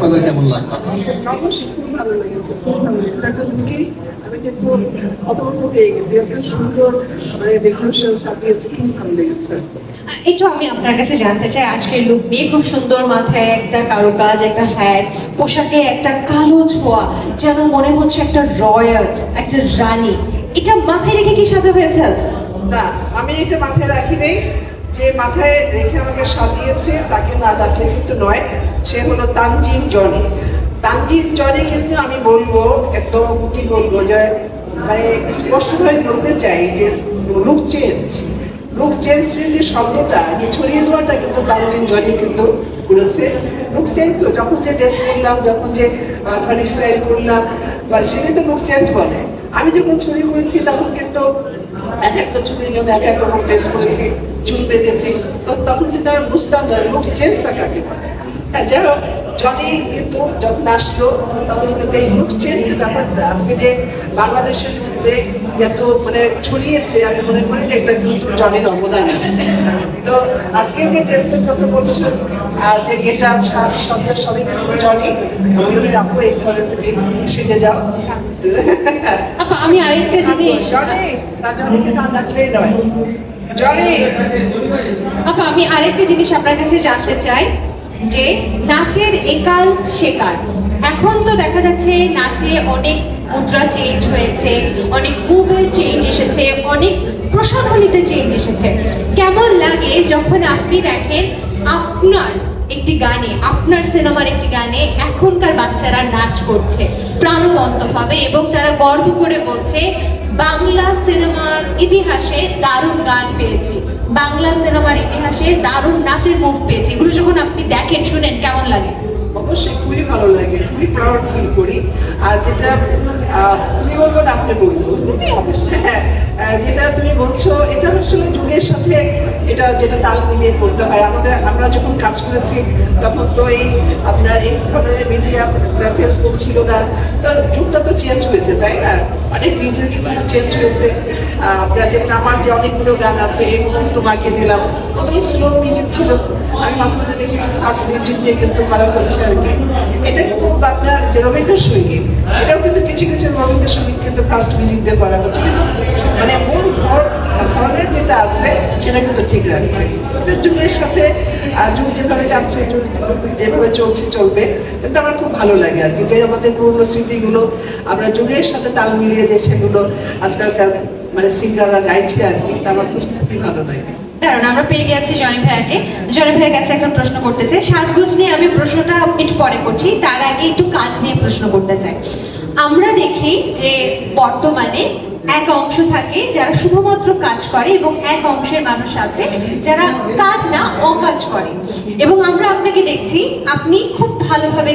আপনাদের কেমন লাগলো? অবশ্যই খুব ভালো লেগেছে, খুব ভালো লেগেছে। একটা লুকে আমি কিন্তু অতর্ক পেয়ে গেছি, এত সুন্দর মানে ডেকোরেশন সাজিয়েছে, খুব ভালো লেগেছে। একটু আমি আপনার কাছে জানতে চাই আজকের লুক নিয়ে। খুব সুন্দর, মাথায় একটা কারুকাজ, একটা হ্যাট, পোশাকে একটা কালো ছোঁয়া, যেন মনে হচ্ছে একটা রয়্যাল, একটা রানী। এটা মাথায় রেখে কি সাজা হয়েছে আজ? না, আমি এটা মাথায় রাখি নেই। যে মাথায় রেখে আমাকে সাজিয়েছে তাকে না ডাকলে কিন্তু নয়, সে হলো তানজিন জনি। তানজিন জনি কিন্তু আমি বলবো একদম কি বলবো যে মানে স্পষ্টভাবে বলতে চাই যে লুক চেঞ্জ, লুক চেঞ্জের যে শব্দটা, যে ছড়িয়ে দেওয়াটা কিন্তু তানজিন জনি কিন্তু করেছে। লুক চেঞ্জ তো যখন যে ড্রেস করলাম, যখন যে ধর স্টাইল করলাম, বা সেটাই তো লুক চেঞ্জ বলে। আমি যখন ছবি করেছি তখন কিন্তু এক একটা ছবির জন্য এক এক রকম ড্রেস করেছি, চুল বেঁধেছি, তখন কিন্তু আমরা বুঝতাম না লুক চেঞ্জটা কাকে বলে। হ্যাঁ, যাই হোক, জনি কিন্তু যখন আসলো তখন কিন্তু এই লুক চেঞ্জের ব্যাপারটা আজকে যে বাংলাদেশের মধ্যে এত মানে ছড়িয়েছে, আমি মনে করি যে এটা কিন্তু জনির অবদান। তো আজকে যে ড্রেসের কথা বলছো আর যে গেট আপ, সাজ সজ্জা সবই কিন্তু জনি বলেছে, আপু এই ধরনের তুমি সেজে যাও। আপা, আমি আরেকটা জিনিস জনিকে না ডাকলেই নয়। জনি, আপা, আমি আরেকটা জিনিস আপনার কাছে জানতে চাই যে নাচের একাল সেকাল, এখন তো দেখা যাচ্ছে নাচে অনেক মুদ্রা চেঞ্জ হয়েছে, অনেক মুভের চেঞ্জ এসেছে, অনেক প্রসাধনীতে চেঞ্জ এসেছে। কেমন লাগে যখন আপনি দেখেন আপনার একটি গানে, আপনার সিনেমার একটি গানে এখনকার বাচ্চারা নাচ করছে প্রাণবন্তভাবে, এবং তারা গর্ব করে বলছে বাংলা সিনেমার ইতিহাসে দারুণ গান পেয়েছি, বাংলা সিনেমার ইতিহাসে দারুণ নাচের মুভ পেয়েছি। এগুলো যখন আপনি দেখেন, শুনেন, কেমন লাগে? অবশ্যই খুবই ভালো লাগে, খুবই প্রাউড ফিল করি। আর যেটা তুমি বলবো না, আপনি বলবো, হ্যাঁ, যেটা তুমি বলছো এটা আসলে যুগের সাথে এটা যেটা তাল মিলিয়ে করতে হয়। আমরা যখন কাজ করেছি তখন তো এই আপনার এই ধরনের মিডিয়া, ফেসবুক ছিল না, তো যুগটা তো চেঞ্জ হয়েছে, তাই না? অনেক মিউজিক কিন্তু চেঞ্জ হয়েছে। আপনার যেমন আমার যে অনেকগুলো গান আছে, এরকম তোমাকে দিলাম, কত স্লো মিউজিক ছিল, আমি মাঝে মাঝে দেখি ফার্স্ট মিউজিক দিয়ে কিন্তু করা হচ্ছে আর কি। এটা কিন্তু আপনার যে রবীন্দ্রসঙ্গীত, এটাও কিন্তু কিছু কিছু রবীন্দ্রসঙ্গীত কিন্তু ফার্স্ট মিউজিক দিয়ে করা হচ্ছে, কিন্তু মানে মূল ধরনের যেটা আছে সেটা কিন্তু ঠিক রাখছে। এটা যুগের সাথে যুগ যেভাবে যাচ্ছে, যেভাবে চলছে চলবে, কিন্তু আমার খুব ভালো লাগে আর কি, যে আমাদের পুরনো স্মৃতিগুলো আমরা যুগের সাথে তাল মিলিয়ে যে সেগুলো আজকালকার মানে সিঙ্গাররা গাইছে আর কি, তা আমার খুবই ভালো লাগে। কারণ আমরা পেয়ে গেছি জনি ভাইয়াকে। জনি ভাইয়ের কাছে একটা প্রশ্ন করতে চাই। সাজগোজ নিয়ে আমি প্রশ্নটা একটু পরে করছি, তার আগে একটু কাজ নিয়ে প্রশ্ন করতে চাই। আমরা দেখি যে বর্তমানে এক অংশ থাকে যারা শুধুমাত্র কাজ করে, এবং এক অংশের মানুষ আছে যারা কাজ না অকাজ করে, এবং আমরা আপনাকে দেখছি আপনি খুব ভালোভাবে